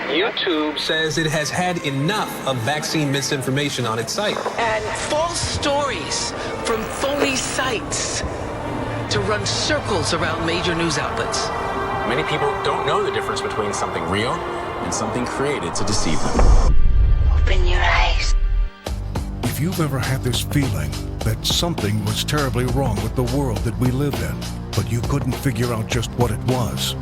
YouTube says it has had enough of vaccine misinformation on its site. And false stories from phony sites to run circles around major news outlets. Many people don't know the difference between something real and something created to deceive them. Open your eyes. If you've ever had this feeling that something was terribly wrong with the world that we live in, but you couldn't figure out just what it was,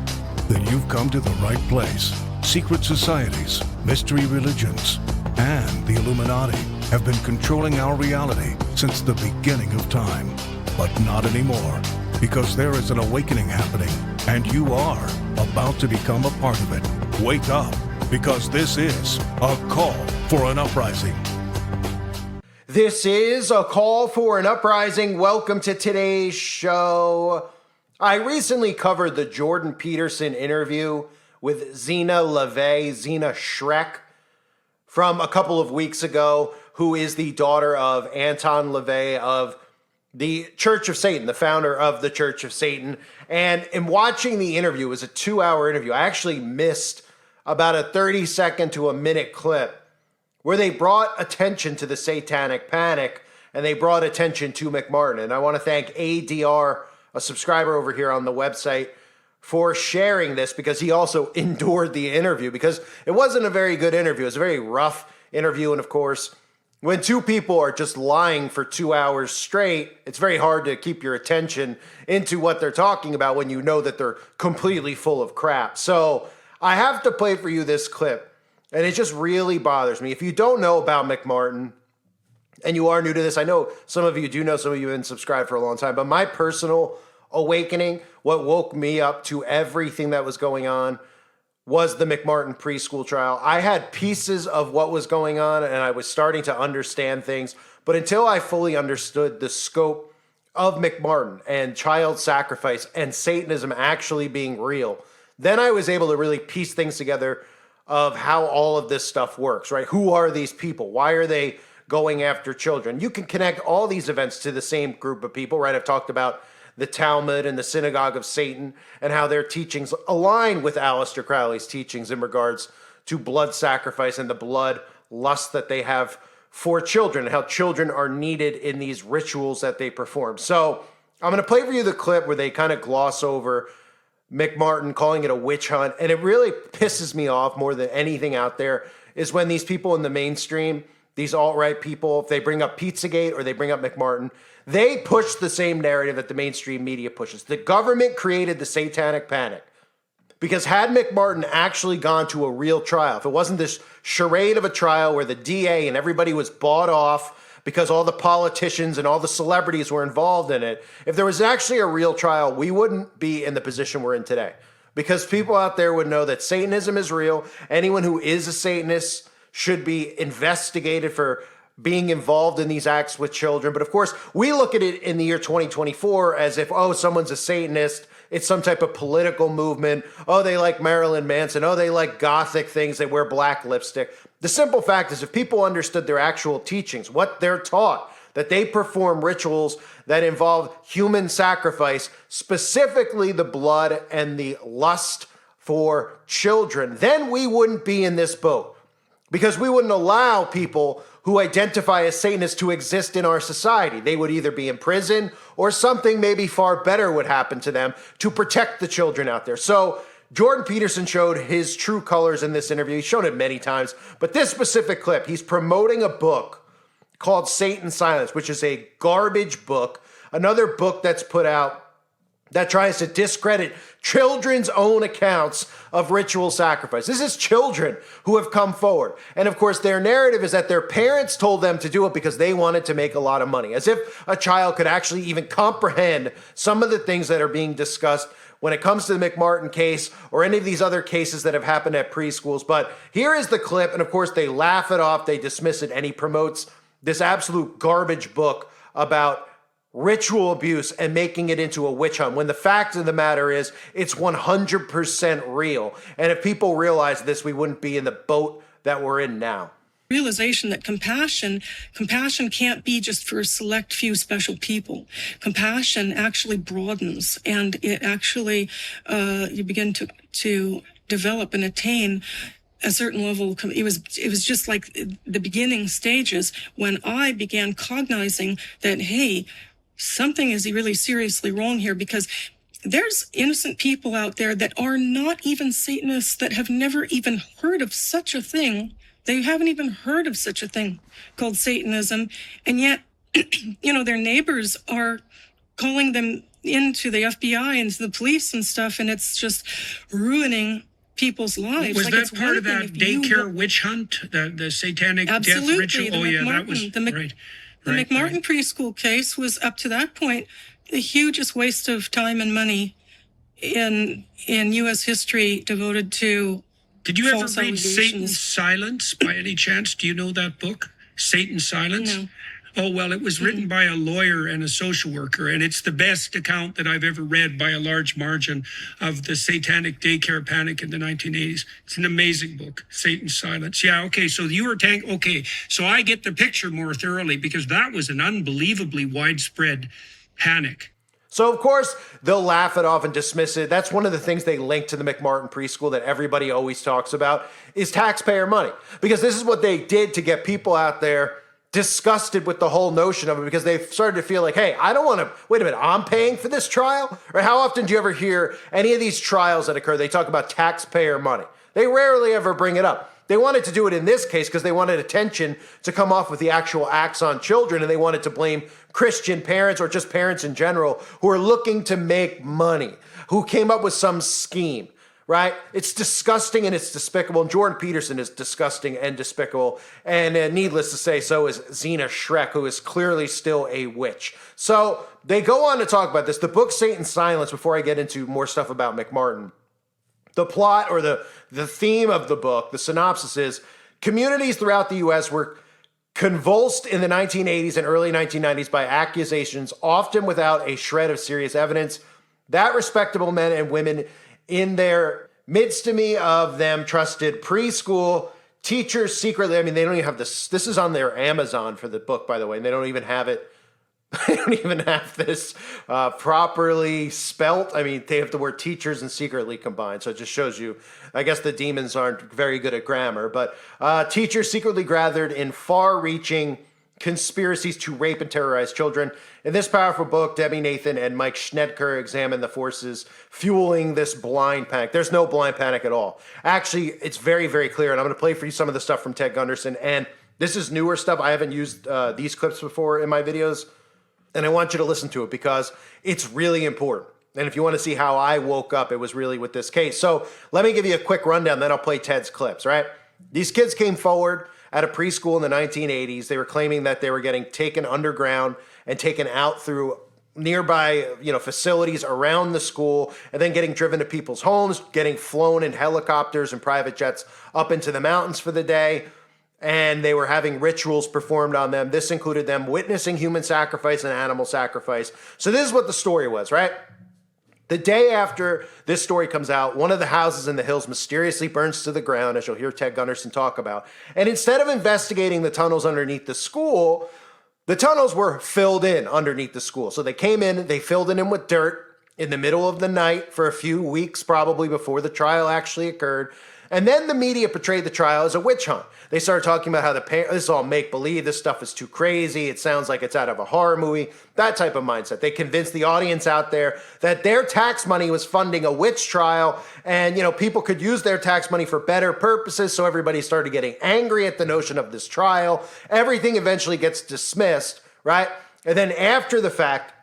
then you've come to the right place. Secret societies, mystery religions, and the Illuminati have been controlling our reality since the beginning of time. But not anymore, because there is an awakening happening, and you are about to become a part of it. Wake up, because this is a call for an uprising. This is a call for an uprising. Welcome to today's show. I recently covered the Jordan Peterson interview with Zena LaVey, Zena Shrek, from a couple of weeks ago, who is the daughter of Anton LaVey of the Church of Satan, the founder of the Church of Satan. And in watching the interview, it was a 2-hour interview. I actually missed about a 30-second to a minute clip where they brought attention to the satanic panic and they brought attention to McMartin. And I want to thank ADR, a subscriber over here on the website, for sharing this, because he also endured the interview, because it wasn't a very good interview. It was a very rough interview. And of course, when two people are just lying for 2 hours straight, it's very hard to keep your attention into what they're talking about when you know that they're completely full of crap. So I have to play for you this clip, and it just really bothers me. If you don't know about McMartin, and you are new to this, I know some of you do know, some of you have been subscribed for a long time, but my personal awakening, what woke me up to everything that was going on, was the McMartin preschool trial. I had pieces of what was going on, and I was starting to understand things, but until I fully understood the scope of McMartin and child sacrifice and Satanism actually being real, then I was able to really piece things together of how all of this stuff works, right? Who are these people? Why are they going after children? You can connect all these events to the same group of people, right? I've talked about the Talmud and the Synagogue of Satan and how their teachings align with Aleister Crowley's teachings in regards to blood sacrifice and the blood lust that they have for children, and how children are needed in these rituals that they perform. So I'm going to play for you the clip where they kind of gloss over McMartin, calling it a witch hunt. And it really pisses me off more than anything out there is when these people in the mainstream, these alt-right people, if they bring up Pizzagate or they bring up McMartin, they push the same narrative that the mainstream media pushes. The government created the satanic panic. Because had McMartin actually gone to a real trial, if it wasn't this charade of a trial where the DA and everybody was bought off because all the politicians and all the celebrities were involved in it, if there was actually a real trial, we wouldn't be in the position we're in today. Because people out there would know that Satanism is real. Anyone who is a Satanist should be investigated for being involved in these acts with children. But of course, we look at it in the year 2024 as if, oh, someone's a Satanist. It's some type of political movement. Oh, they like Marilyn Manson. Oh, they like gothic things. They wear black lipstick. The simple fact is, if people understood their actual teachings, what they're taught, that they perform rituals that involve human sacrifice, specifically the blood and the lust for children, then we wouldn't be in this boat. Because we wouldn't allow people who identify as Satanists to exist in our society. They would either be in prison or something maybe far better would happen to them to protect the children out there. So Jordan Peterson showed his true colors in this interview. He's shown it many times. But this specific clip, he's promoting a book called Satan Silence, which is a garbage book, another book that's put out that tries to discredit children's own accounts of ritual sacrifice. This is children who have come forward. And of course, their narrative is that their parents told them to do it because they wanted to make a lot of money, as if a child could actually even comprehend some of the things that are being discussed when it comes to the McMartin case or any of these other cases that have happened at preschools. But here is the clip, and of course, they laugh it off, they dismiss it, and he promotes this absolute garbage book about ritual abuse and making it into a witch hunt, when the fact of the matter is it's 100% real. And if people realize this, we wouldn't be in the boat that we're in now. Realization that compassion can't be just for a select few special people. Compassion actually broadens, and it actually, you begin to develop and attain a certain level. It was just like the beginning stages when I began cognizing that, hey, something is really seriously wrong here, because there's innocent people out there that are not even Satanists, that have never even heard of such a thing. They haven't even heard of such a thing called Satanism. And yet, their neighbors are calling them into the FBI and to the police and stuff. And it's just ruining people's lives. Was that part of that daycare witch hunt, the satanic death ritual? Oh, yeah, that was right. The McMartin preschool case was, up to that point, the hugest waste of time and money in U.S. history devoted to. Did you ever read Satan's Silence by any chance? Do you know that book, Satan's Silence? No. Oh, well, it was written by a lawyer and a social worker, and it's the best account that I've ever read by a large margin of the satanic daycare panic in the 1980s. It's an amazing book, Satan's Silence. Yeah, okay, so you were okay, so I get the picture more thoroughly, because that was an unbelievably widespread panic. So, of course, they'll laugh it off and dismiss it. That's one of the things they link to the McMartin preschool that everybody always talks about, is taxpayer money. Because this is what they did to get people out there disgusted with the whole notion of it, because they started to feel like, hey, I don't want to, wait a minute, I'm paying for this trial? Or how often do you ever hear any of these trials that occur, they talk about taxpayer money? They rarely ever bring it up. They wanted to do it in this case because they wanted attention to come off with the actual acts on children, and they wanted to blame Christian parents, or just parents in general, who are looking to make money, who came up with some scheme. Right? It's disgusting and it's despicable. And Jordan Peterson is disgusting and despicable. And needless to say, so is Zena Schreck, who is clearly still a witch. So they go on to talk about this. The book Satan's Silence, before I get into more stuff about McMartin, the plot, or the theme of the book, the synopsis is, communities throughout the U.S. were convulsed in the 1980s and early 1990s by accusations, often without a shred of serious evidence, that respectable men and women in their midst of them trusted preschool teachers secretly. I mean, they don't even have this. This is on their Amazon for the book, by the way, and they don't even have it. They don't even have this properly spelt. I mean, they have the word teachers and secretly combined. So it just shows you, I guess the demons aren't very good at grammar, but teachers secretly gathered in far-reaching conspiracies to rape and terrorize children. In this powerful book, Debbie Nathan and Mike Schnedker examine the forces fueling this blind panic. There's no blind panic at all. Actually, it's very, very clear, and I'm going to play for you some of the stuff from Ted Gunderson, and this is newer stuff. I haven't used these clips before in my videos, and I want you to listen to it because it's really important. And if you want to see how I woke up, it was really with this case. So let me give you a quick rundown, then I'll play Ted's clips, right? These kids came forward at a preschool in the 1980s. They were claiming that they were getting taken underground and taken out through nearby, facilities around the school, and then getting driven to people's homes, getting flown in helicopters and private jets up into the mountains for the day. And they were having rituals performed on them. This included them witnessing human sacrifice and animal sacrifice. So this is what the story was, right? The day after this story comes out, one of the houses in the hills mysteriously burns to the ground, as you'll hear Ted Gunderson talk about. And instead of investigating the tunnels underneath the school, the tunnels were filled in underneath the school. So they came in, they filled it in with dirt in the middle of the night for a few weeks, probably before the trial actually occurred. And then the media portrayed the trial as a witch hunt. They started talking about how this is all make-believe, this stuff is too crazy, it sounds like it's out of a horror movie, that type of mindset. They convinced the audience out there that their tax money was funding a witch trial, and people could use their tax money for better purposes, so everybody started getting angry at the notion of this trial. Everything eventually gets dismissed, right? And then after the fact,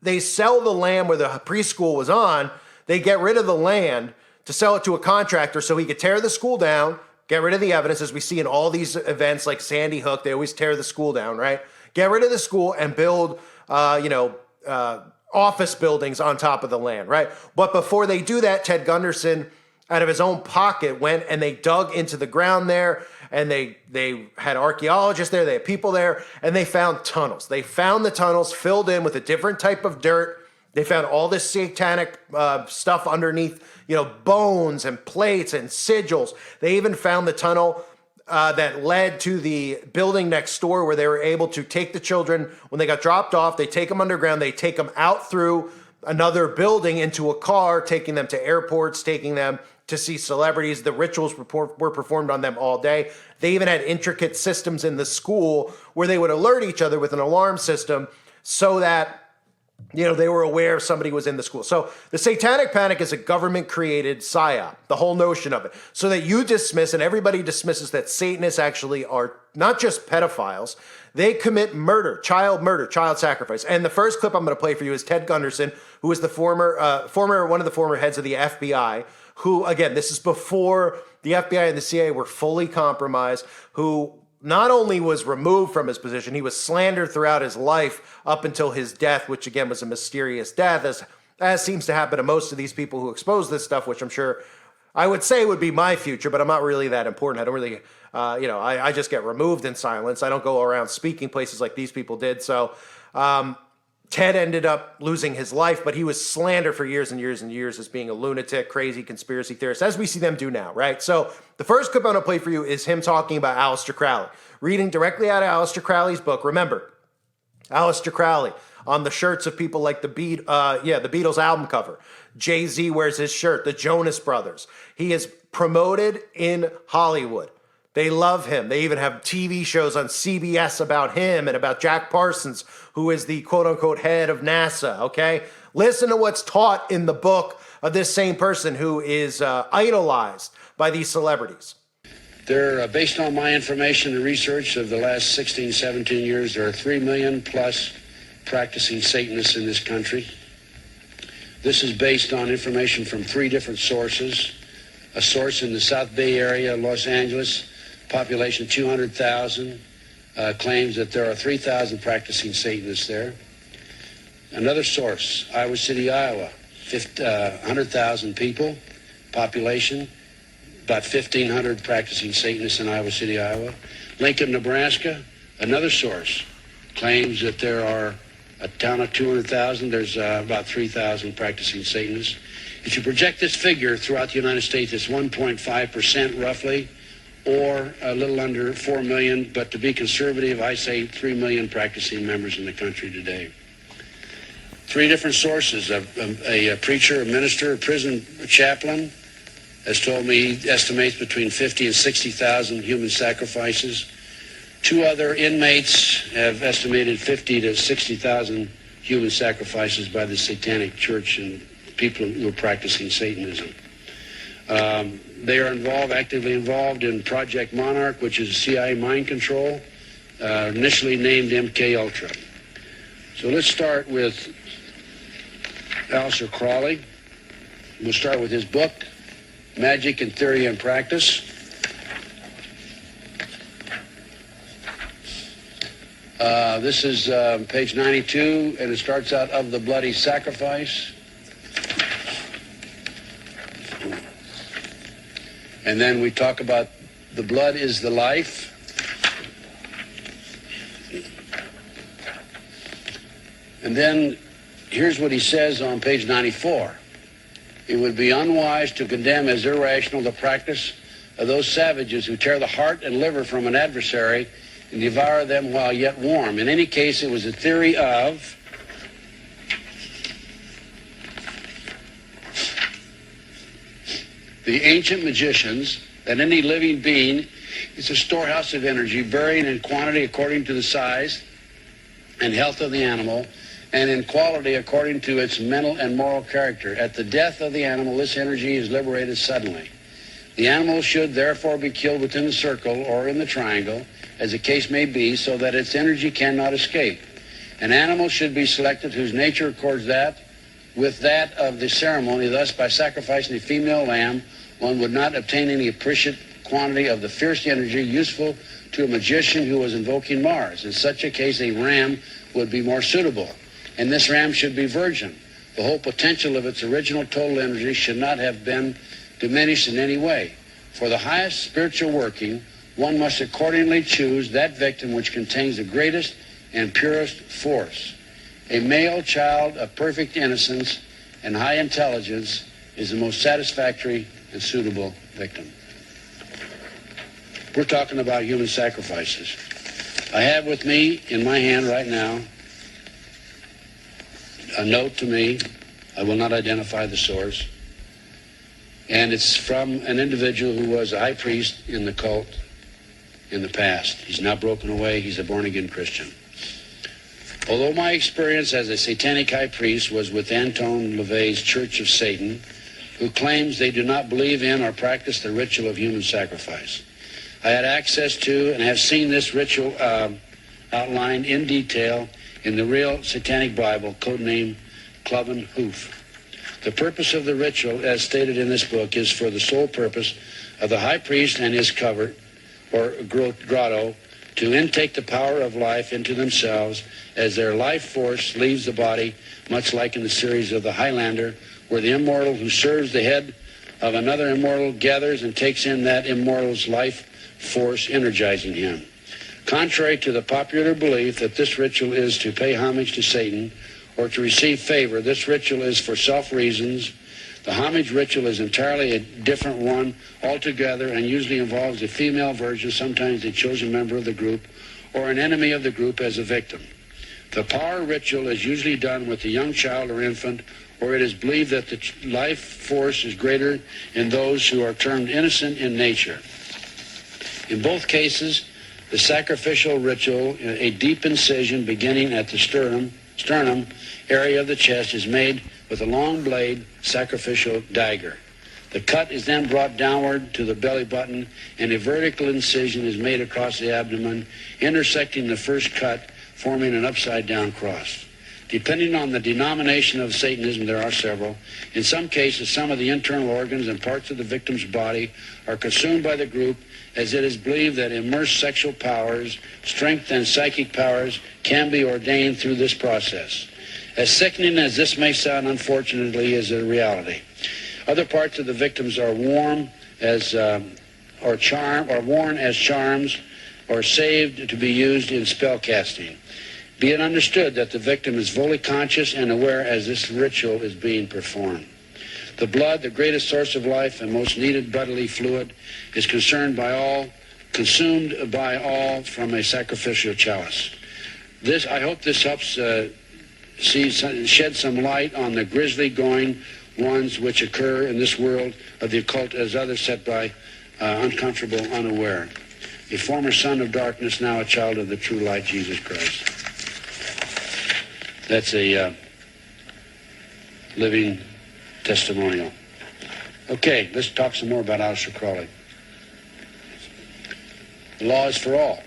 they sell the land where the preschool was on, they get rid of the land to sell it to a contractor so he could tear the school down, get rid of the evidence, as we see in all these events like Sandy Hook. They always tear the school down, right? Get rid of the school and build, office buildings on top of the land, right? But before they do that, Ted Gunderson, out of his own pocket, went and they dug into the ground there, and they had archaeologists there, they had people there, and they found tunnels. They found the tunnels filled in with a different type of dirt. They found all this satanic stuff underneath, bones and plates and sigils. They even found the tunnel that led to the building next door, where they were able to take the children. When they got dropped off, they take them underground. They take them out through another building into a car, taking them to airports, taking them to see celebrities. The rituals were performed on them all day. They even had intricate systems in the school where they would alert each other with an alarm system so that they were aware somebody was in the school. So the Satanic Panic is a government-created psyop, the whole notion of it, so that you dismiss and everybody dismisses that Satanists actually are not just pedophiles. They commit murder, child sacrifice. And the first clip I'm going to play for you is Ted Gunderson, who is the one of the former heads of the FBI, who, again, this is before the FBI and the CIA were fully compromised, who not only was removed from his position, he was slandered throughout his life up until his death, which again was a mysterious death, as seems to happen to most of these people who expose this stuff, which I'm sure I would say would be my future, but I'm not really that important. I don't really, I just get removed in silence. I don't go around speaking places like these people did. So Ted ended up losing his life, but he was slandered for years and years and years as being a lunatic, crazy conspiracy theorist, as we see them do now, right? So the first clip I'm going to play for you is him talking about Aleister Crowley, reading directly out of Aleister Crowley's book. Remember, Aleister Crowley on the shirts of people like the Beatles album cover. Jay-Z wears his shirt, the Jonas Brothers. He is promoted in Hollywood. They love him. They even have TV shows on CBS about him and about Jack Parsons, who is the quote-unquote head of NASA, okay? Listen to what's taught in the book of this same person who is idolized by these celebrities. There, based on my information and research of the last 16, 17 years, there are 3 million plus practicing Satanists in this country. This is based on information from 3 different sources. A source in the South Bay area, Los Angeles, population 200,000, claims that there are 3,000 practicing Satanists there. Another source, Iowa City, Iowa, 100,000 people, population, about 1,500 practicing Satanists in Iowa City, Iowa. Lincoln, Nebraska, another source, claims that there are a town of 200,000, there's about 3,000 practicing Satanists. If you project this figure throughout the United States, it's 1.5% roughly, or a little under 4 million, but to be conservative, I say 3 million practicing members in the country today. 3 different sources, a preacher, a minister, a prison chaplain has told me he estimates between 50 and 60,000 human sacrifices. 2 other inmates have estimated 50 to 60,000 human sacrifices by the Satanic Church and people who are practicing Satanism. They are actively involved in Project Monarch, which is CIA mind control, initially named MK Ultra. So let's start with Aleister Crowley. We'll start with his book, Magic in Theory and Practice. This is page 92, and it starts out of the bloody sacrifice. And then we talk about the blood is the life. And then here's what he says on page 94. It would be unwise to condemn as irrational the practice of those savages who tear the heart and liver from an adversary and devour them while yet warm. In any case, it was a theory of the ancient magicians that any living being is a storehouse of energy, varying in quantity according to the size and health of the animal, and in quality according to its mental and moral character. At the death of the animal, this energy is liberated suddenly. The animal should therefore be killed within the circle or in the triangle, as the case may be, so that its energy cannot escape. An animal should be selected whose nature accords that with that of the ceremony. Thus, by sacrificing a female lamb, one would not obtain any appreciable quantity of the fierce energy useful to a magician who was invoking Mars. In such a case, a ram would be more suitable, and this ram should be virgin. The whole potential of its original total energy should not have been diminished in any way. For the highest spiritual working, one must accordingly choose that victim which contains the greatest and purest force. A male child of perfect innocence and high intelligence is the most satisfactory and suitable victim. We're talking about human sacrifices. I have with me in my hand right now a note to me. I will not identify the source. And it's from an individual who was a high priest in the cult in the past. He's now broken away. He's a born-again Christian. Although my experience as a satanic high priest was with Anton LaVey's Church of Satan, who claims they do not believe in or practice the ritual of human sacrifice, I had access to and have seen this ritual outlined in detail in the real satanic Bible, codenamed Cloven Hoof. The purpose of the ritual, as stated in this book, is for the sole purpose of the high priest and his covert, or grotto, to intake the power of life into themselves as their life force leaves the body, much like in the series of The Highlander, where the immortal who serves the head of another immortal gathers and takes in that immortal's life force, energizing him. Contrary to the popular belief that this ritual is to pay homage to Satan or to receive favor, this ritual is for self-reasons. The homage ritual is entirely a different one altogether and usually involves a female version, sometimes a chosen member of the group, or an enemy of the group as a victim. The power ritual is usually done with a young child or infant, or it is believed that the life force is greater in those who are termed innocent in nature. In both cases, the sacrificial ritual, a deep incision beginning at the sternum area of the chest, is made with a long blade sacrificial dagger. The cut is then brought downward to the belly button, and a vertical incision is made across the abdomen, intersecting the first cut, forming an upside-down cross. Depending on the denomination of Satanism, there are several. In some cases, some of the internal organs and parts of the victim's body are consumed by the group, as it is believed that immersed sexual powers, strength, and psychic powers can be ordained through this process. As sickening as this may sound, unfortunately, is a reality. Other parts of the victims are worn as charms, or saved to be used in spell casting. Be it understood that the victim is fully conscious and aware as this ritual is being performed. The blood, the greatest source of life and most needed bodily fluid, is consumed by all from a sacrificial chalice. I hope this helps shed some light on the grisly going ones which occur in this world of the occult, as others set by uncomfortable, unaware. A former son of darkness, now a child of the true light, Jesus Christ. That's a living testimonial. Okay, let's talk some more about Aleister Crowley. The law is for all.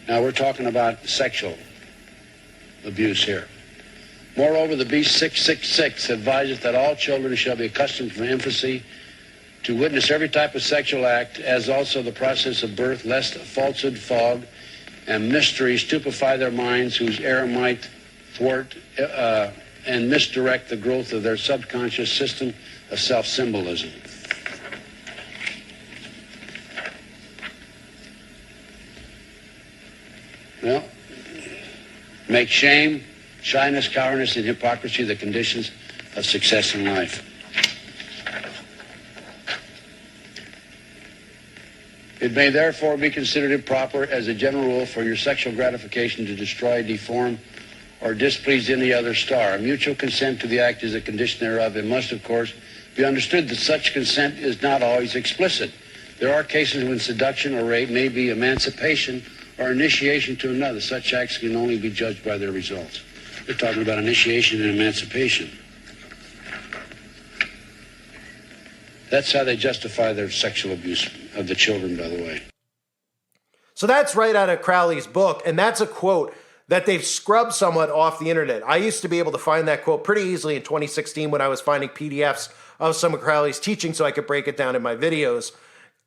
Now we're talking about sexual abuse here. Moreover, the Beast 666 advises that all children shall be accustomed from infancy to witness every type of sexual act, as also the process of birth, lest falsehood, fog, and mystery stupefy their minds, whose error might thwart and misdirect the growth of their subconscious system of self-symbolism. Well, make shame, shyness, cowardice, and hypocrisy the conditions of success in life. It may therefore be considered improper as a general rule for your sexual gratification to destroy, deform, or displease any other star. Mutual consent to the act is a condition thereof. It must, of course, be understood that such consent is not always explicit. There are cases when seduction or rape may be emancipation or initiation to another. Such acts can only be judged by their results. We're talking about initiation and emancipation. That's how they justify their sexual abuse of the children, by the way. So that's right out of Crowley's book, and that's a quote that they've scrubbed somewhat off the internet. I used to be able to find that quote pretty easily in 2016 when I was finding PDFs of some of Crowley's teaching so I could break it down in my videos.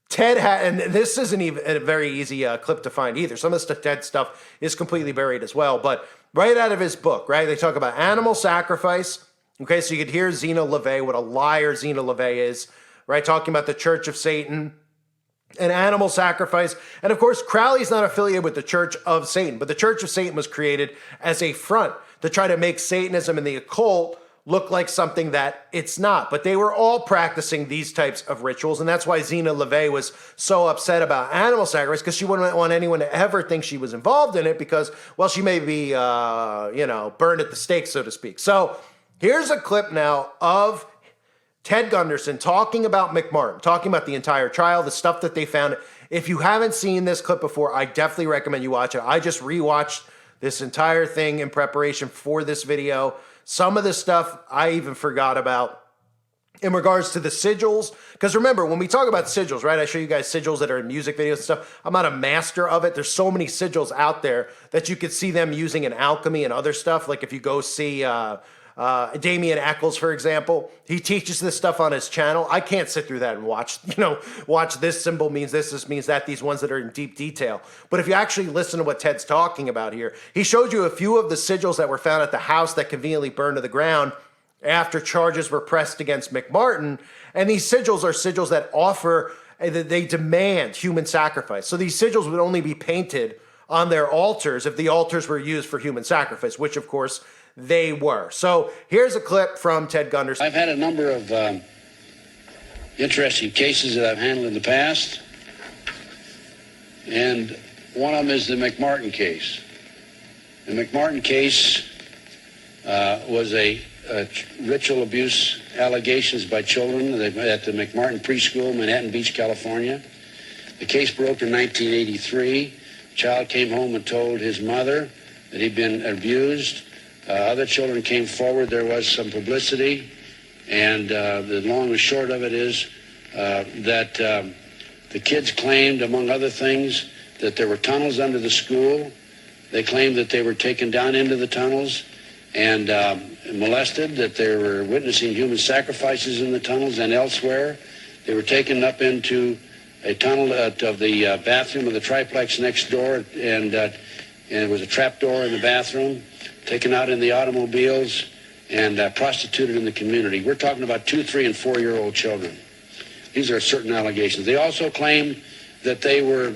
Ted had, and this isn't even a very easy clip to find either. Some of the Ted stuff is completely buried as well, but right out of his book, right, they talk about animal sacrifice. Okay, so you could hear Zeno LaVey, what a liar Zeno LaVey is, right, talking about the Church of Satan and animal sacrifice. And of course, Crowley's not affiliated with the Church of Satan, but the Church of Satan was created as a front to try to make Satanism and the occult look like something that it's not. But they were all practicing these types of rituals, and that's why Zena LeVay was so upset about animal sacrifice, because she wouldn't want anyone to ever think she was involved in it because, well, she may be, burned at the stake, so to speak. So here's a clip now of Ted Gunderson talking about McMartin, talking about the entire trial, the stuff that they found. If you haven't seen this clip before, I definitely recommend you watch it. I just rewatched this entire thing in preparation for this video. Some of the stuff I even forgot about in regards to the sigils. Because remember, when we talk about sigils, right, I show you guys sigils that are in music videos and stuff. I'm not a master of it. There's so many sigils out there that you could see them using in alchemy and other stuff. Like if you go see Damian Eccles, for example, he teaches this stuff on his channel. I can't sit through that and watch this symbol means this means that, these ones that are in deep detail. But if you actually listen to what Ted's talking about here, he showed you a few of the sigils that were found at the house that conveniently burned to the ground after charges were pressed against McMartin. And these sigils are sigils that they demand human sacrifice. So these sigils would only be painted on their altars if the altars were used for human sacrifice, which of course they were. So here's a clip from Ted Gunderson. I've had a number of interesting cases that I've handled in the past, and one of them is the McMartin case. The McMartin case was a ritual abuse allegations by children at the McMartin preschool, Manhattan Beach, California. The case broke in 1983. The child came home and told his mother that he'd been abused. Other children came forward. There was some publicity, and the long and short of it is that the kids claimed, among other things, that there were tunnels under the school. They claimed that they were taken down into the tunnels and molested, that they were witnessing human sacrifices in the tunnels and elsewhere. They were taken up into a tunnel of the bathroom of the triplex next door, and there was a trap door in the bathroom, taken out in the automobiles, and prostituted in the community. We're talking about 2-, 3-, and 4-year-old children. These are certain allegations. They also claimed that they were,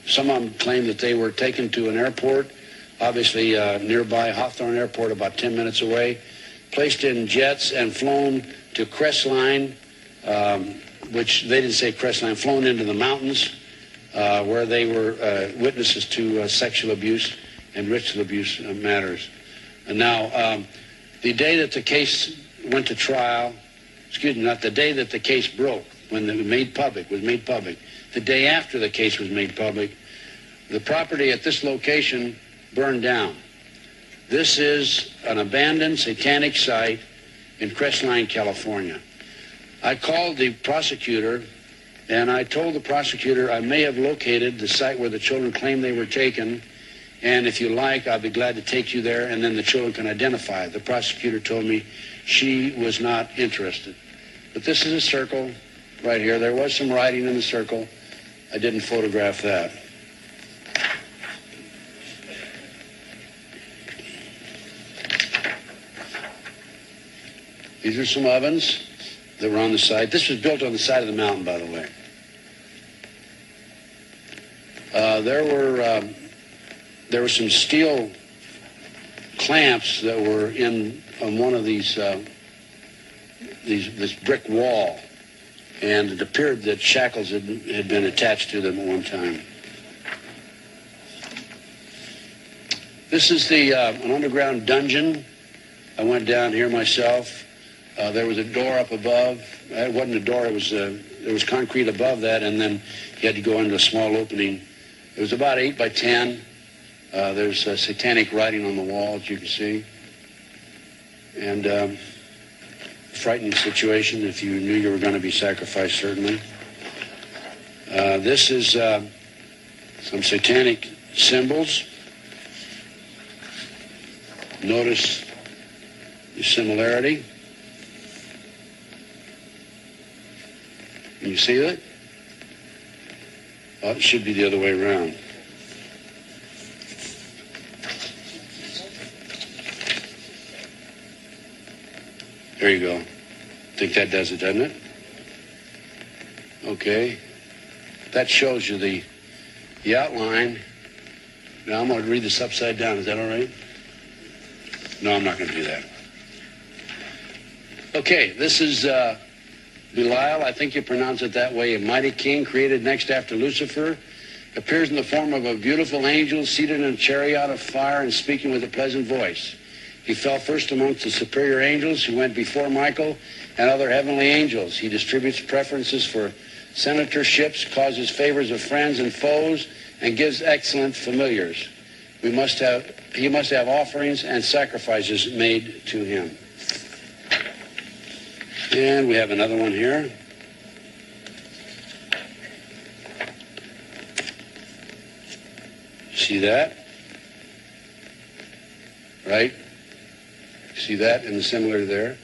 some of them claimed that they were taken to an airport, obviously nearby Hawthorne Airport, about 10 minutes away, placed in jets and flown to Crestline, which they didn't say Crestline, flown into the mountains, where they were witnesses to sexual abuse and ritual abuse matters. And now, the day that the case went to trial, not the day that the case broke, when it was made public, the day after the case was made public, the property at this location burned down. This is an abandoned satanic site in Crestline, California. I called the prosecutor, and I told the prosecutor I may have located the site where the children claim they were taken, and if you like, I'll be glad to take you there, and then the children can identify. The prosecutor told me she was not interested. But this is a circle right here. There was some writing in the circle. I didn't photograph that. These are some ovens that were on the side. This was built on the side of the mountain, by the way. There were some steel clamps that were on one of this brick wall, and it appeared that shackles had been attached to them at one time. This is an underground dungeon. I went down here myself. There was a door up above. It wasn't a door. There was concrete above that, and then you had to go into a small opening. It was about 8 by 10. There's satanic writing on the wall, as you can see. And frightening situation if you knew you were going to be sacrificed, certainly. This is some satanic symbols. Notice the similarity. Can you see that? Oh, it should be the other way around. There you go. I think that does it, doesn't it? Okay. That shows you the outline. Now I'm going to read this upside down. Is that all right? No, I'm not going to do that. Okay, this is Belial, I think you pronounce it that way, a mighty king created next after Lucifer, appears in the form of a beautiful angel seated in a chariot of fire and speaking with a pleasant voice. He fell first amongst the superior angels who went before Michael and other heavenly angels. He distributes preferences for senatorships, causes favors of friends and foes, and gives excellent familiars. He must have offerings and sacrifices made to him. And we have another one here. See that? Right? See that and the similar there?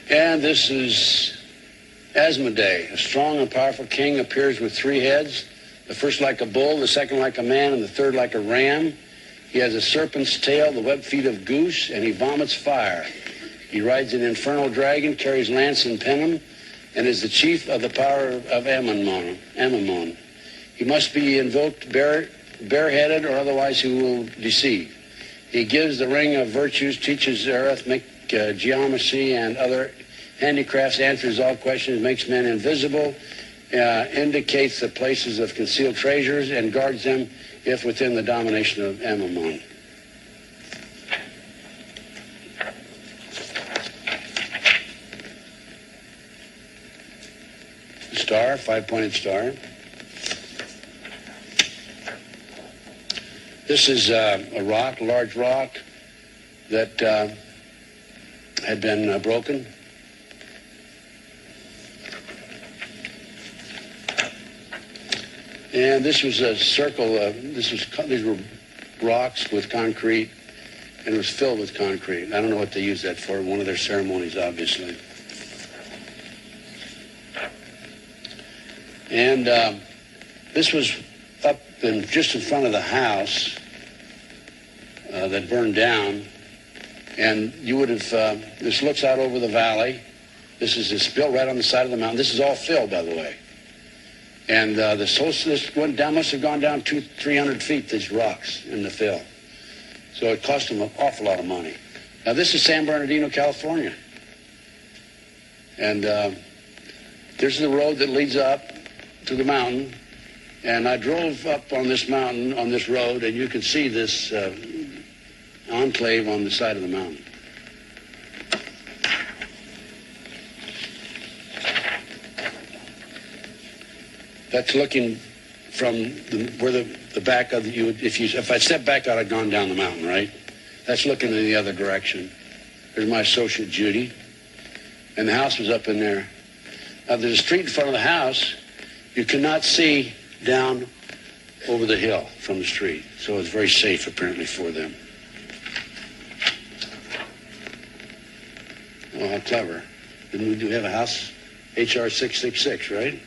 And this is Asmodee, a strong and powerful king, appears with 3 heads, the first like a bull, the second like a man, and the third like a ram. He has a serpent's tail, the webbed feet of goose, and he vomits fire. He rides an infernal dragon, carries lance and pennon, and is the chief of the power of Ammon. He must be invoked bareheaded, or otherwise he will deceive. He gives the ring of virtues, teaches arithmetic, geometry, and other handicrafts, answers all questions, makes men invisible, indicates the places of concealed treasures, and guards them if within the domination of Ammon. Star, 5-pointed star. This is a rock, a large rock that had been broken. And this was a circle. These were rocks with concrete, and it was filled with concrete. I don't know what they used that for. One of their ceremonies, obviously. And this was up just in front of the house that burned down. And you would have, this looks out over the valley. It's built right on the side of the mountain. This is all filled, by the way. And this went down, must have gone down 200-300 feet, these rocks in the fill. So it cost them an awful lot of money. Now, this is San Bernardino, California. And there's the road that leads up to the mountain. And I drove up on this mountain, on this road, and you can see this enclave on the side of the mountain. That's looking from where the back of if I stepped back out, I'd gone down the mountain, right? That's looking in the other direction. There's my associate Judy, and the house was up in there. Now there's a street in front of the house. You cannot see down over the hill from the street, so it's very safe apparently for them. Oh, how clever! Didn't we do have a house? HR 666, right?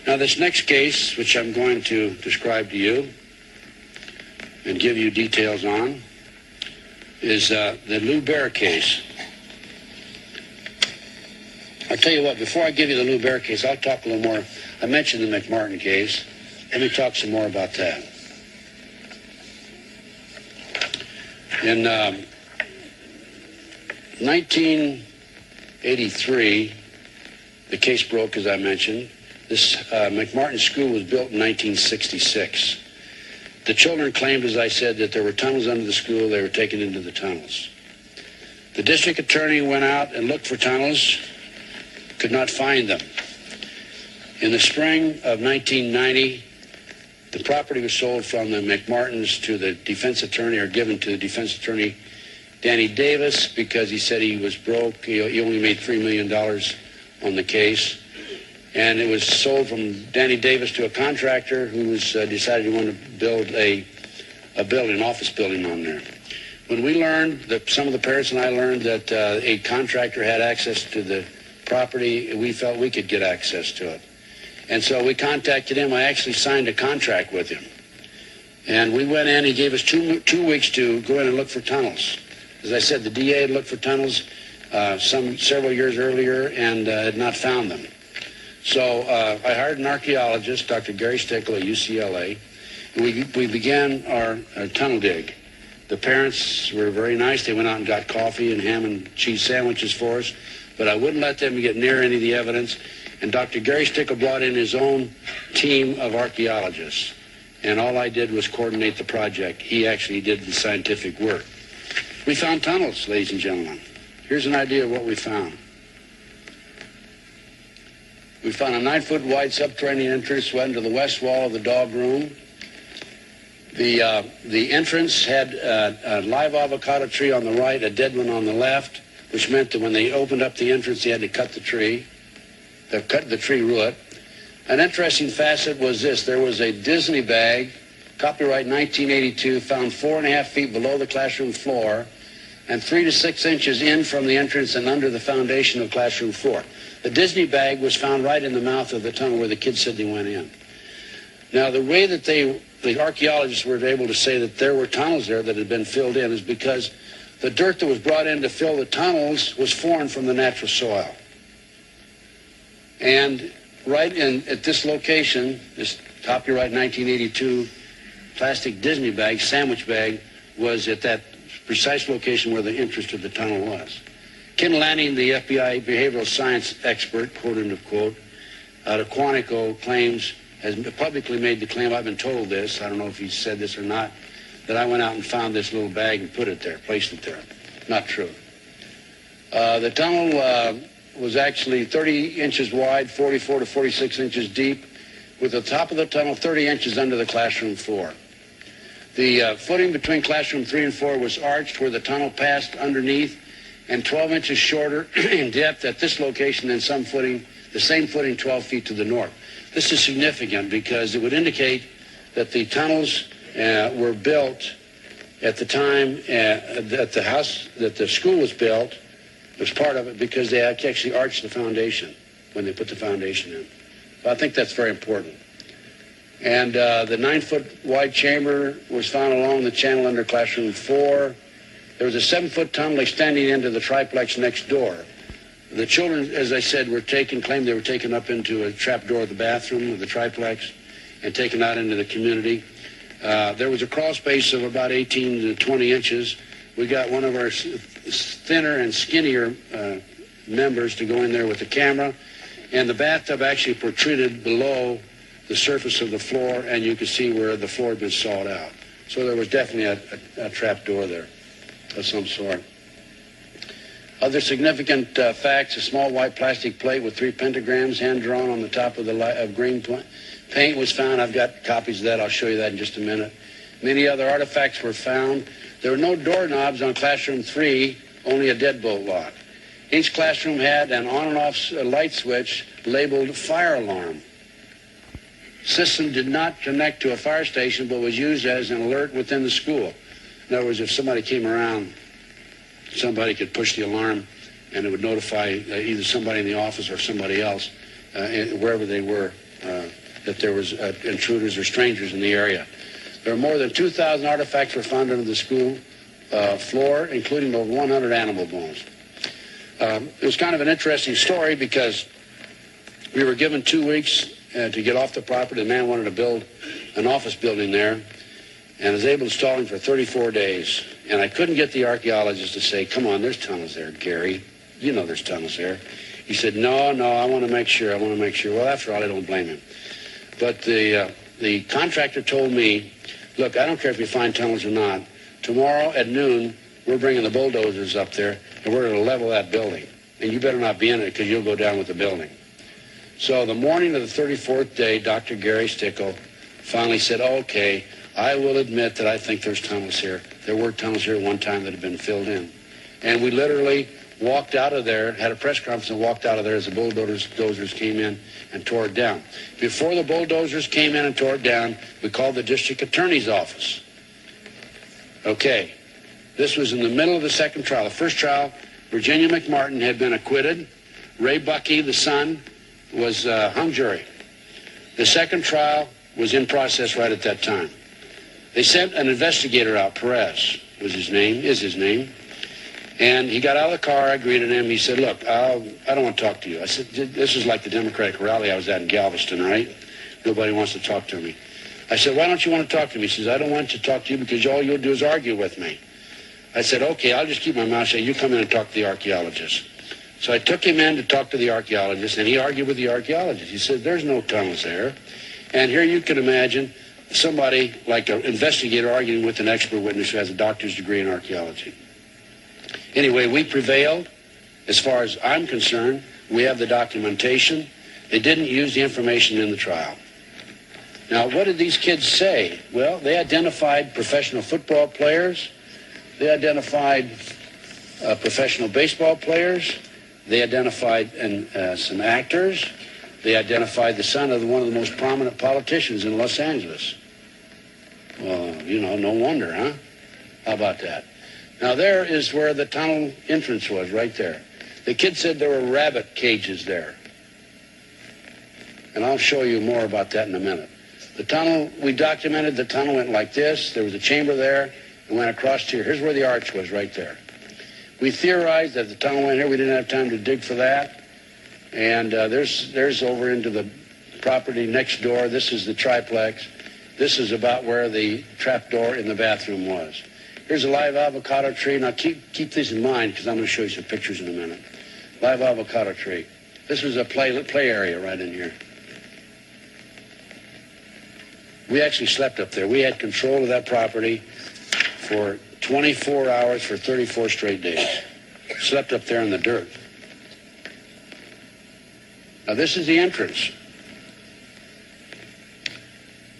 Now, this next case, which I'm going to describe to you and give you details on, is the Lou Bear case. I'll tell you what, before I give you the Lou Bear case, I'll talk a little more. I mentioned the McMartin case. Let me talk some more about that. In 1983, the case broke, as I mentioned. This McMartin School was built in 1966. The children claimed, as I said, that there were tunnels under the school. They were taken into the tunnels. The district attorney went out and looked for tunnels, could not find them. In the spring of 1990, the property was sold from the McMartins to the defense attorney, or given to the defense attorney, Danny Davis, because he said he was broke. He only made $3 million on the case. And it was sold from Danny Davis to a contractor who decided he wanted to build a building, an office building on there. When we learned, some of the parents and I learned that a contractor had access to the property, we felt we could get access to it. And so we contacted him. I actually signed a contract with him. And we went in. He gave us two weeks to go in and look for tunnels. As I said, the DA had looked for tunnels several years earlier and had not found them. So I hired an archaeologist, Dr. Gary Stickle at UCLA, We began our tunnel dig. The parents were very nice. They went out and got coffee and ham and cheese sandwiches for us, but I wouldn't let them get near any of the evidence. And Dr. Gary Stickle brought in his own team of archaeologists, and all I did was coordinate the project. He actually did the scientific work. We found tunnels, ladies and gentlemen. Here's an idea of what we found. We found a 9-foot wide subterranean entrance went into the west wall of the dog room. The entrance had a live avocado tree on the right, a dead one on the left, which meant that when they opened up the entrance, they had to cut the tree. They cut the tree root. An interesting facet was this. There was a Disney bag, copyright 1982, found 4.5 feet below the classroom floor and 3 to 6 inches in from the entrance and under the foundation of classroom floor. The Disney bag was found right in the mouth of the tunnel where the kids said they went in. Now, the way that the archaeologists were able to say that there were tunnels there that had been filled in is because the dirt that was brought in to fill the tunnels was foreign from the natural soil. And right at this location, this copyright 1982 plastic Disney bag, sandwich bag, was at that precise location where the entrance to the tunnel was. Ken Lanning, the FBI behavioral science expert, quote unquote, out of Quantico, claims, has publicly made the claim, I've been told this, I don't know if he said this or not, that I went out and found this little bag and put it there, placed it there. Not true. The tunnel was actually 30 inches wide, 44 to 46 inches deep, with the top of the tunnel 30 inches under the classroom floor. The footing between classroom 3 and 4 was arched where the tunnel passed underneath and 12 inches shorter in depth at this location than the same footing 12 feet to the north. This is significant because it would indicate that the tunnels were built at the time that the house, that the school was built, was part of it because they actually arched the foundation when they put the foundation in. So I think that's very important. And the 9-foot wide chamber was found along the channel under classroom 4. There was a 7-foot tunnel extending into the triplex next door. The children, as I said, claimed they were taken up into a trap door of the bathroom of the triplex and taken out into the community. There was a crawl space of about 18 to 20 inches. We got one of our thinner and skinnier members to go in there with the camera, and the bathtub actually protruded below the surface of the floor, and you could see where the floor had been sawed out. So there was definitely a trap door there of some sort. Other significant facts: a small white plastic plate with 3 pentagrams hand-drawn on the top of green paint was found. I've got copies of that. I'll show you that in just a minute. Many other artifacts were found. There were no doorknobs on classroom 3, only a deadbolt lock. Each classroom had an on and off light switch labeled fire alarm. System did not connect to a fire station, but was used as an alert within the school. In other words, if somebody came around, somebody could push the alarm and it would notify either somebody in the office or somebody else, wherever they were, that there was intruders or strangers in the area. There are more than 2,000 artifacts were found under the school floor, including over 100 animal bones. It was kind of an interesting story because we were given 2 weeks to get off the property. The man wanted to build an office building there and was able to stall him for 34 days. And I couldn't get the archaeologist to say, come on, there's tunnels there, Gary. You know there's tunnels there. He said, no, I want to make sure. Well, after all, I don't blame him. But the contractor told me, look, I don't care if you find tunnels or not. Tomorrow at noon, we're bringing the bulldozers up there, and we're going to level that building. And you better not be in it because you'll go down with the building. So the morning of the 34th day, Dr. Gary Stickle finally said, okay, I will admit that I think there's tunnels here. There were tunnels here at one time that had been filled in. And we literally walked out of there, had a press conference and walked out of there as the bulldozers came in and tore it down. Before the bulldozers came in and tore it down, we called the district attorney's office. Okay, this was in the middle of the second trial. The first trial, Virginia McMartin had been acquitted. Ray Buckey, the son, was hung jury. The second trial was in process right at that time. They sent an investigator out, Perez is his name, and he got out of the car. I greeted him. He said, look, I don't want to talk to you. I said, this is like the Democratic rally I was at in Galveston, right? Nobody wants to talk to me. I said, why don't you want to talk to me? He says, I don't want to talk to you because all you'll do is argue with me. I said, okay, I'll just keep my mouth shut. You come in and talk to the archaeologist. So I took him in to talk to the archaeologist, and he argued with the archaeologist. He said, there's no tunnels there. And here you can imagine somebody like an investigator arguing with an expert witness who has a doctor's degree in archaeology. Anyway, we prevailed. As far as I'm concerned, we have the documentation. They didn't use the information in the trial. Now, what did these kids say? Well, they identified professional football players. They identified professional baseball players. They identified some actors. They identified the son of one of the most prominent politicians in Los Angeles. Well, you know, no wonder, huh? How about that? Now, there is where the tunnel entrance was, right there. The kid said there were rabbit cages there. And I'll show you more about that in a minute. The tunnel, we documented the tunnel went like this. There was a chamber there and went across here. Here's where the arch was, right there. We theorized that the tunnel went here. We didn't have time to dig for that. And there's over into the property next door. This is the triplex. This is about where the trap door in the bathroom was. Here's a live avocado tree. Now keep this in mind because I'm going to show you some pictures in a minute. Live avocado tree. This was a play area right in here. We actually slept up there. We had control of that property for 24 hours for 34 straight days. Slept up there in the dirt. Now this is the entrance.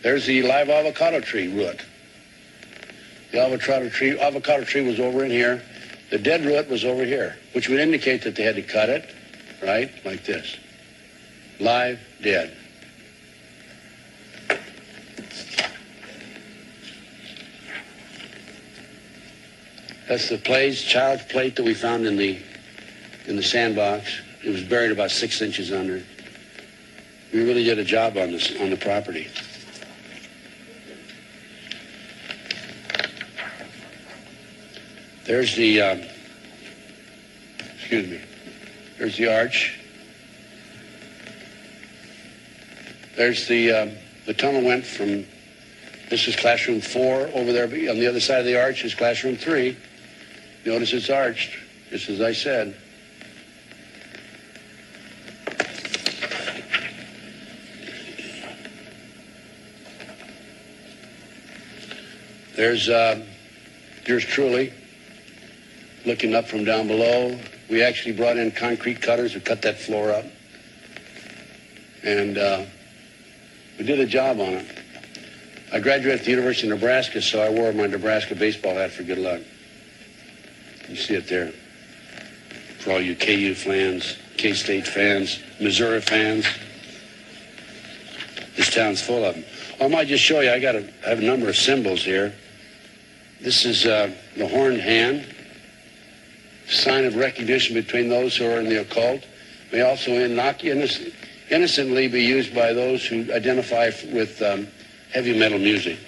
There's the live avocado tree root. The avocado tree was over in here. The dead root was over here, which would indicate that they had to cut it, right, like this. Live, dead. That's the child's plate that we found in the sandbox. It was buried about 6 inches under. We really did a job on the property. There's the, there's the arch. There's the tunnel went from, this is classroom 4 over there. On the other side of the arch is classroom 3. Notice it's arched, just as I said. There's yours truly, looking up from down below. We actually brought in concrete cutters to cut that floor up. And we did a job on it. I graduated at the University of Nebraska, so I wore my Nebraska baseball hat for good luck. You see it there. For all you KU fans, K-State fans, Missouri fans. This town's full of them. I might just show you, I have a number of symbols here. This is the horned hand, sign of recognition between those who are in the occult. May also innocently be used by those who identify with heavy metal music.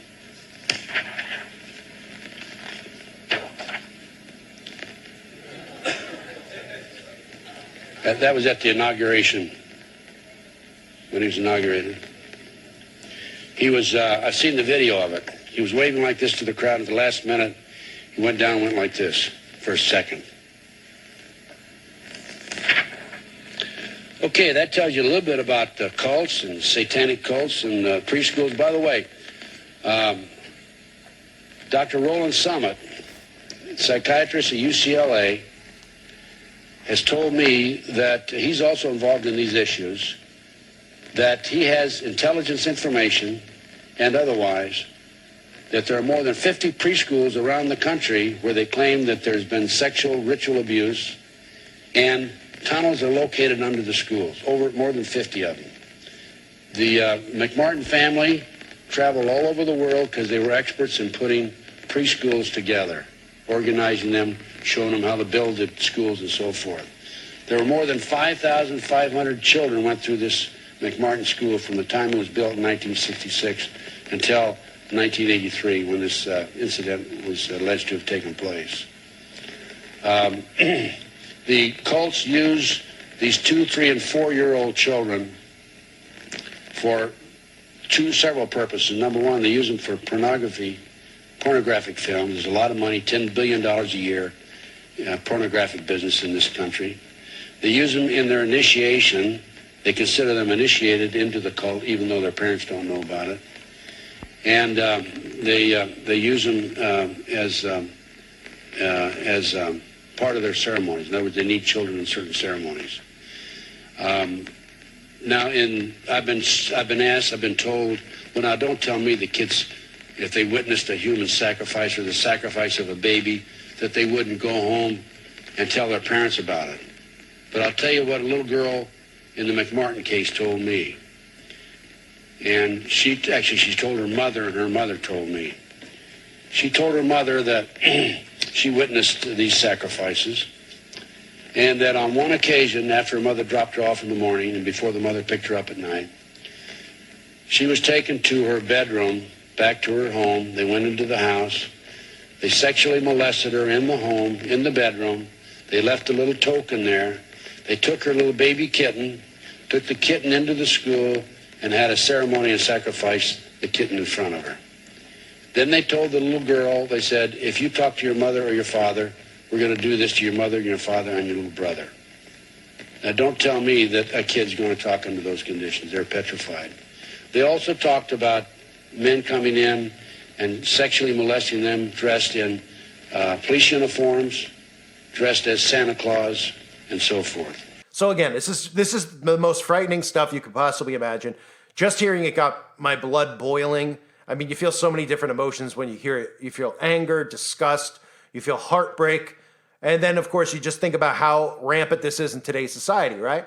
That was at the inauguration, when he was inaugurated. He was, I've seen the video of it. He was waving like this to the crowd at the last minute. He went down and went like this for a second. Okay, that tells you a little bit about cults and satanic cults and preschools. By the way, Dr. Roland Summit, psychiatrist at UCLA, has told me that he's also involved in these issues, that he has intelligence information and otherwise, that there are more than 50 preschools around the country where they claim that there's been sexual ritual abuse, and tunnels are located under the schools, more than 50 of them. The McMartin family traveled all over the world because they were experts in putting preschools together, organizing them, showing them how to build the schools and so forth. There were more than 5,500 children went through this McMartin school from the time it was built in 1966 until 1983 when this incident was alleged to have taken place. The cults use these 2-, 3-, and 4-year-old children several purposes. Number one, they use them for pornographic films. There's a lot of money, $10 billion a year, pornographic business in this country. They use them in their initiation. They consider them initiated into the cult, even though their parents don't know about it. And they use them as part of their ceremonies. In other words, they need children in certain ceremonies. Now, I've been told, well, now don't tell me the kids, if they witnessed a human sacrifice or the sacrifice of a baby, that they wouldn't go home and tell their parents about it. But I'll tell you what a little girl in the McMartin case told me. And she told her mother, and her mother told me. She told her mother that she witnessed these sacrifices, and that on one occasion, after her mother dropped her off in the morning and before the mother picked her up at night, she was taken to her bedroom, back to her home. They went into the house. They sexually molested her in the home, in the bedroom. They left a little token there. They took her little baby kitten, took the kitten into the school, and had a ceremony and sacrificed the kitten in front of her. Then they told the little girl, they said, if you talk to your mother or your father, we're going to do this to your mother, your father, and your little brother. Now, don't tell me that a kid's going to talk under those conditions. They're petrified. They also talked about men coming in and sexually molesting them dressed in police uniforms, dressed as Santa Claus, and so forth. So again, this is the most frightening stuff you could possibly imagine. Just hearing it got my blood boiling. I mean, you feel so many different emotions when you hear it. You feel anger, disgust, you feel heartbreak. And then, of course, you just think about how rampant this is in today's society, right?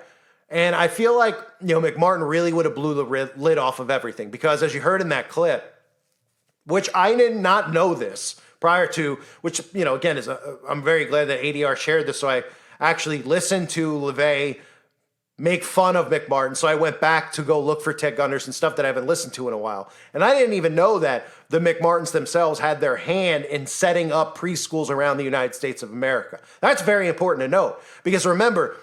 And I feel like, McMartin really would have blew the lid off of everything, because as you heard in that clip, which I did not know this prior to, which, again, I'm very glad that ADR shared this. So I actually listened to LeVay make fun of McMartin. So I went back to go look for Ted Gunderson stuff that I haven't listened to in a while. And I didn't even know that the McMartins themselves had their hand in setting up preschools around the United States of America. That's very important to know, because remember,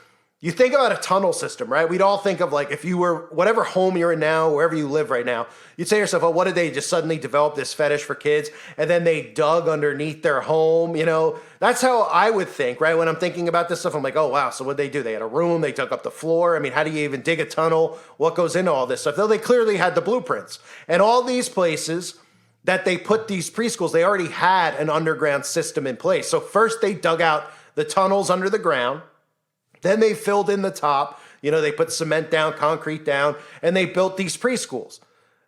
you think about a tunnel system, right? We'd all think of, like, if you were, whatever home you're in now, wherever you live right now, you'd say to yourself, oh, what did they just suddenly develop this fetish for kids? And then they dug underneath their home, That's how I would think, right? When I'm thinking about this stuff, I'm like, oh, wow, so what'd they do? They had a room, they dug up the floor. I mean, how do you even dig a tunnel? What goes into all this stuff? Though they clearly had the blueprints. And all these places that they put these preschools, they already had an underground system in place. So first they dug out the tunnels under the ground. Then they filled in the top, they put cement down, concrete down, and they built these preschools.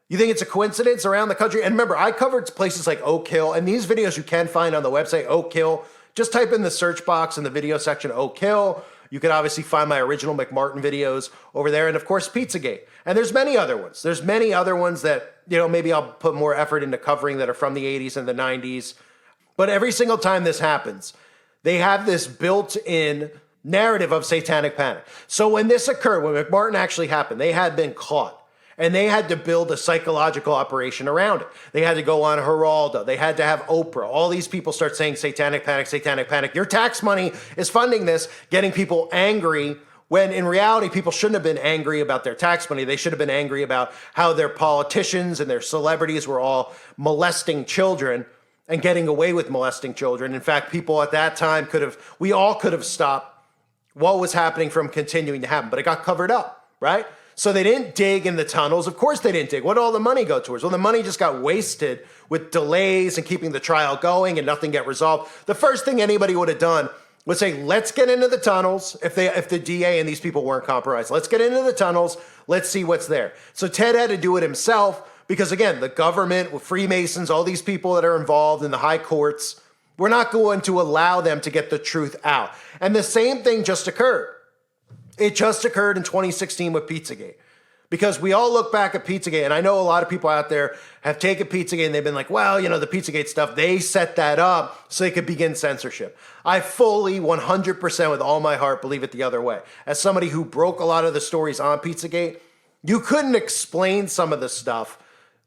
You think it's a coincidence around the country? And remember, I covered places like Oak Hill, and these videos you can find on the website, Oak Hill. Just type in the search box in the video section, Oak Hill. You can obviously find my original McMartin videos over there. And of course, Pizzagate. And there's many other ones. There's many other ones that, maybe I'll put more effort into covering that are from the 80s and the 90s. But every single time this happens, they have this built-in narrative of satanic panic. So when this occurred, when McMartin actually happened, they had been caught. And they had to build a psychological operation around it. They had to go on Geraldo. They had to have Oprah. All these people start saying satanic panic, satanic panic. Your tax money is funding this, getting people angry, when in reality, people shouldn't have been angry about their tax money. They should have been angry about how their politicians and their celebrities were all molesting children and getting away with molesting children. In fact, people at that time we all could have stopped what was happening from continuing to happen, but it got covered up, right? So they didn't dig in the tunnels. Of course they didn't dig. What did all the money go towards? Well, the money just got wasted with delays and keeping the trial going and nothing get resolved. The first thing anybody would have done would say, let's get into the tunnels. If the DA and these people weren't compromised, let's get into the tunnels. Let's see what's there. So Ted had to do it himself because, again, the government, with Freemasons, all these people that are involved in the high courts, we're not going to allow them to get the truth out. And the same thing just occurred. It just occurred in 2016 with Pizzagate. Because we all look back at Pizzagate, and I know a lot of people out there have taken Pizzagate and they've been like, well, the Pizzagate stuff, they set that up so they could begin censorship. I fully, 100% with all my heart believe it the other way. As somebody who broke a lot of the stories on Pizzagate, you couldn't explain some of the stuff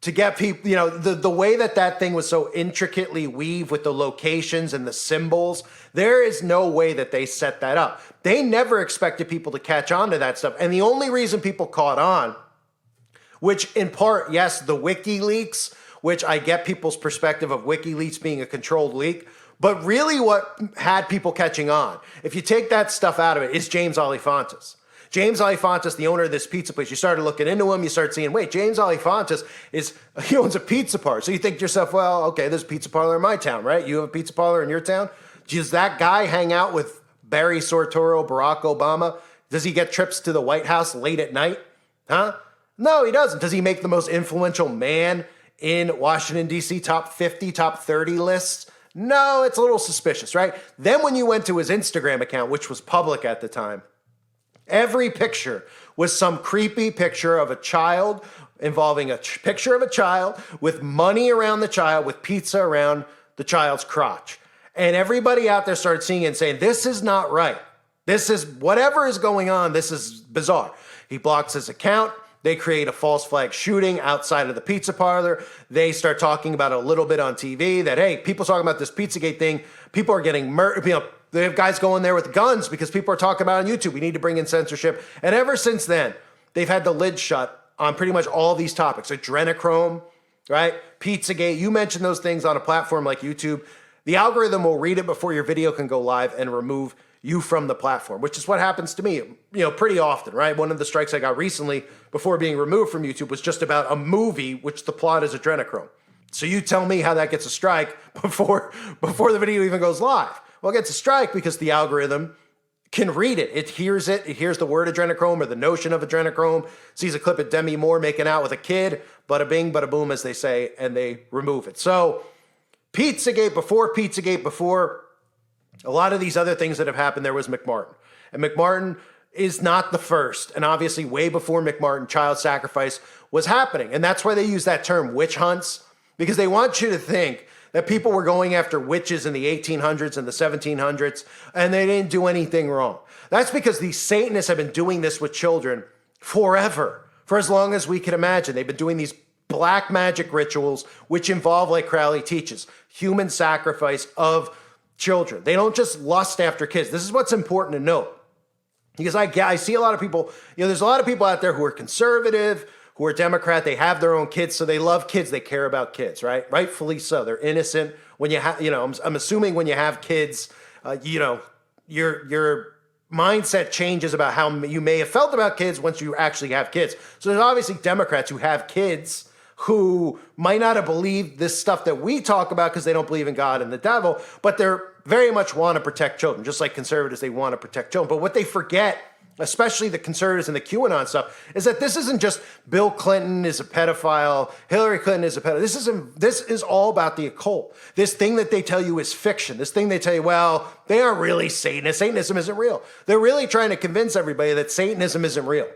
to get people, the way that thing was so intricately weaved with the locations and the symbols, there is no way that they set that up. They never expected people to catch on to that stuff. And the only reason people caught on which in part, yes, the WikiLeaks, which I get people's perspective of WikiLeaks being a controlled leak, but really what had people catching on, if you take that stuff out of it, is James Alifantis. James Alifantis, the owner of this pizza place, you started looking into him, you start seeing, wait, James Alifantis he owns a pizza parlor. So you think to yourself, well, okay, there's a pizza parlor in my town, right? You have a pizza parlor in your town? Does that guy hang out with Barry Soetoro, Barack Obama? Does he get trips to the White House late at night? Huh? No, he doesn't. Does he make the most influential man in Washington, D.C. top 50, top 30 lists? No, it's a little suspicious, right? Then when you went to his Instagram account, which was public at the time, every picture was some creepy picture of a child involving a picture of a child with money around the child, with pizza around the child's crotch. And everybody out there started seeing it and saying, this is not right. This is, whatever is going on, this is bizarre. He blocks his account. They create a false flag shooting outside of the pizza parlor. They start talking about it a little bit on TV that, hey, people talking about this Pizzagate thing. People are getting murdered. They have guys going there with guns because people are talking about it on YouTube. We need to bring in censorship. And ever since then, they've had the lid shut on pretty much all these topics. Adrenochrome, right? Pizzagate. You mentioned those things on a platform like YouTube. The algorithm will read it before your video can go live and remove you from the platform, which is what happens to me, pretty often, right? One of the strikes I got recently before being removed from YouTube was just about a movie, which the plot is adrenochrome. So you tell me how that gets a strike before the video even goes live. Well, it gets a strike because the algorithm can read it. It hears the word adrenochrome or the notion of adrenochrome, sees a clip of Demi Moore making out with a kid, bada bing, bada boom, as they say, and they remove it. So Pizzagate, before a lot of these other things that have happened, there was McMartin. And McMartin is not the first. And obviously, way before McMartin, child sacrifice was happening. And that's why they use that term, witch hunts, because they want you to think that people were going after witches in the 1800s and the 1700s, and they didn't do anything wrong. That's because these Satanists have been doing this with children forever, for as long as we can imagine. They've been doing these black magic rituals, which involve, like Crowley teaches, human sacrifice of children. They don't just lust after kids. This is what's important to note. Because I see a lot of people, there's a lot of people out there who are conservative, who are Democrat, they have their own kids, so they love kids, they care about kids, right? Rightfully so. They're innocent. When you have, I'm assuming when you have kids, your mindset changes about how you may have felt about kids once you actually have kids. So there's obviously Democrats who have kids who might not have believed this stuff that we talk about because they don't believe in God and the devil, but they're very much want to protect children, just like conservatives, they want to protect children. But what they forget, especially the conservatives and the QAnon stuff, is that this isn't just Bill Clinton is a pedophile, Hillary Clinton is a pedophile. This is all about the occult. This thing that they tell you is fiction. This thing they tell you, well, they aren't really Satanists. Satanism isn't real. They're really trying to convince everybody that Satanism isn't real.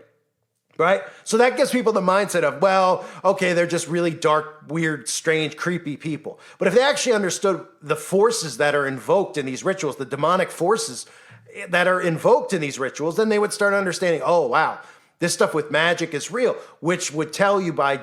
Right? So that gives people the mindset of, well, okay, they're just really dark, weird, strange, creepy people. But if they actually understood the forces that are invoked in these rituals, the demonic forces that are invoked in these rituals, then they would start understanding, oh, wow, this stuff with magic is real, which would tell you by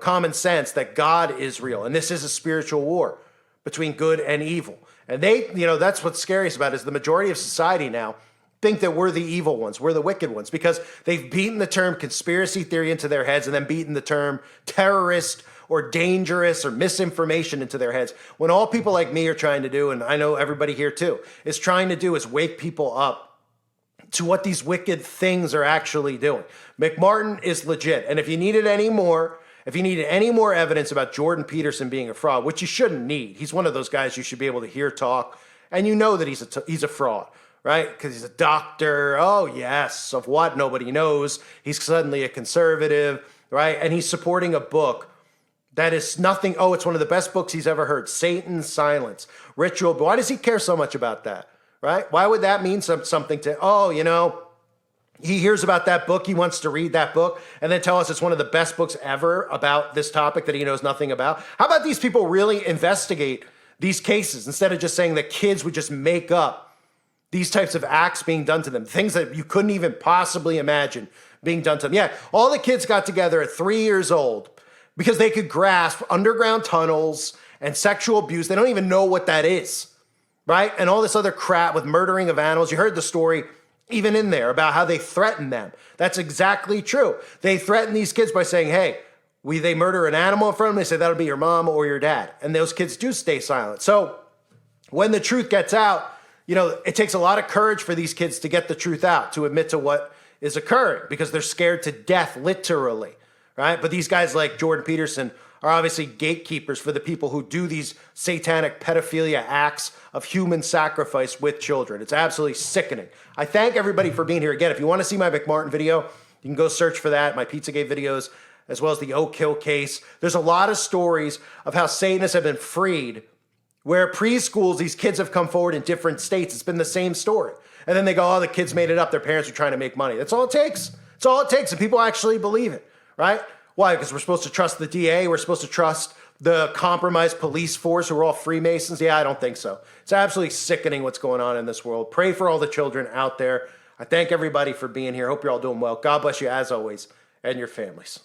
common sense that God is real. And this is a spiritual war between good and evil. And that's what's scariest about it, is the majority of society now think that we're the evil ones, we're the wicked ones, because they've beaten the term conspiracy theory into their heads and then beaten the term terrorist or dangerous or misinformation into their heads, when all people like me are trying to do, and I know everybody here too, is trying to do is wake people up to what these wicked things are actually doing. McMartin is legit. And if you needed any more evidence about Jordan Peterson being a fraud, which you shouldn't need, he's one of those guys you should be able to hear talk, and you know that he's a fraud. Right? Because he's a doctor. Oh, yes. Of what? Nobody knows. He's suddenly a conservative, right? And he's supporting a book that is nothing. Oh, it's one of the best books he's ever heard. Satan's Silence. Ritual. But why does he care so much about that? Right? Why would that mean something to, he hears about that book. He wants to read that book and then tell us it's one of the best books ever about this topic that he knows nothing about. How about these people really investigate these cases instead of just saying that kids would just make up these types of acts being done to them, things that you couldn't even possibly imagine being done to them. Yeah, all the kids got together at 3 years old because they could grasp underground tunnels and sexual abuse. They don't even know what that is, right? And all this other crap with murdering of animals. You heard the story even in there about how they threaten them. That's exactly true. They threaten these kids by saying, hey, they murder an animal in front of them, they say that'll be your mom or your dad. And those kids do stay silent. So when the truth gets out, it takes a lot of courage for these kids to get the truth out, to admit to what is occurring, because they're scared to death, literally, right? But these guys like Jordan Peterson are obviously gatekeepers for the people who do these satanic pedophilia acts of human sacrifice with children. It's absolutely sickening. I thank everybody for being here. Again, if you want to see my McMartin video, you can go search for that, my Pizzagate videos, as well as the Oak Hill case. There's a lot of stories of how Satanists have been freed, where preschools, these kids have come forward in different states. It's been the same story. And then they go, oh, the kids made it up. Their parents are trying to make money. That's all it takes. That's all it takes. And people actually believe it, right? Why? Because we're supposed to trust the DA. We're supposed to trust the compromised police force who are all Freemasons. Yeah, I don't think so. It's absolutely sickening what's going on in this world. Pray for all the children out there. I thank everybody for being here. Hope you're all doing well. God bless you as always and your families.